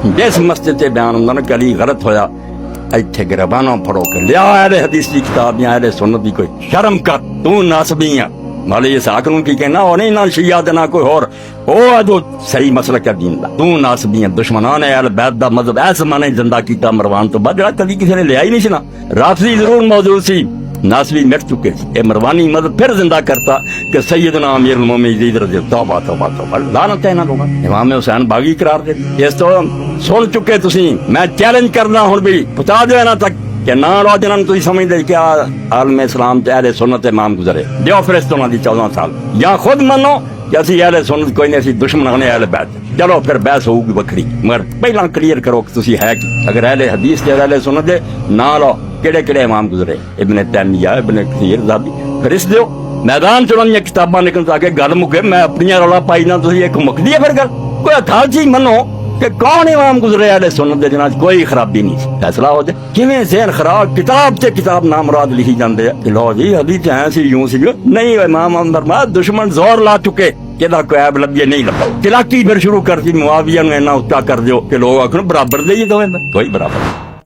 जिस मस्जिद से बयान होंगे ना कि अली गलत होया इत्थे गिरबाना फड़ो के लिया अहले हदीस की किताब या अहले सुन्नत की कोई शर्म कर तू नासबी है माले ये साकनों की कहना और नहीं ना शिया दे ना कोई और ओ जो सही मसला क्या दीन दा तू नासबी है दुश्मनान है अहले बैत दा मजहब ऐसे माने जिंदा कीता मरवान तो बाद कभी किसी ने लिया ही नहीं सी ना राफजी जरूर मौजूद सी नासबी मिट चुके थे मरवानी मदद फिर जिंदा करता कि सैयदना अमीरुल मोमिनीन रज़ी तौबा तौबा तौबा लानत है ना लोग इमाम हुसैन बागी करार दे इस तो सुन चुके तुसी मैं चैलेंज करना हुण भी पहुंचा दो ना तक कि ना लो जिन्होंने तुम समझते कि आलम इस्लाम ते अहले सुन्नत इमाम गुजरे दियो फिर इस तरह की 14 साल या खुद मनो कि असि अहले सुन्नत कोई नहीं, असि दुश्मन ने अहले बैत चलो फिर बहस होगी बखरी मगर पहला क्लियर करो कि तुसी है कि अगर अहले हदीस ते अहले सुन्नत दे ना लो केड़े केड़े इमाम गुजरे इब्ने तैमिया इब्ने कसीर ज़ाबी फिर इस दियो मैदान चुनिया किताबां निकल ताकि गल मुके मैं अपनी रौला पाई ना तुसी एक मुकदी है फिर गल कोई हथाल चीज मनो कि कौन इमाम गुजरे अहले सुन्नत दे जिन्हां कोई खराबी नहीं फैसला हो जाए किवें ज़हन खराब किताब से किताब नामुराद लिखी जांदे कि लो जी हदीस ऐ सी यूं सी नहीं इमाम फरमाया दुश्मन जोर ला चुके किदा कोई ऐब लभिए नहीं लभा चलाकी फिर शुरू कर दी मुआविया नूं इन्ना उच्चा कर दियो कि लोग आखन बराबर दे ही दोवें कोई बराबर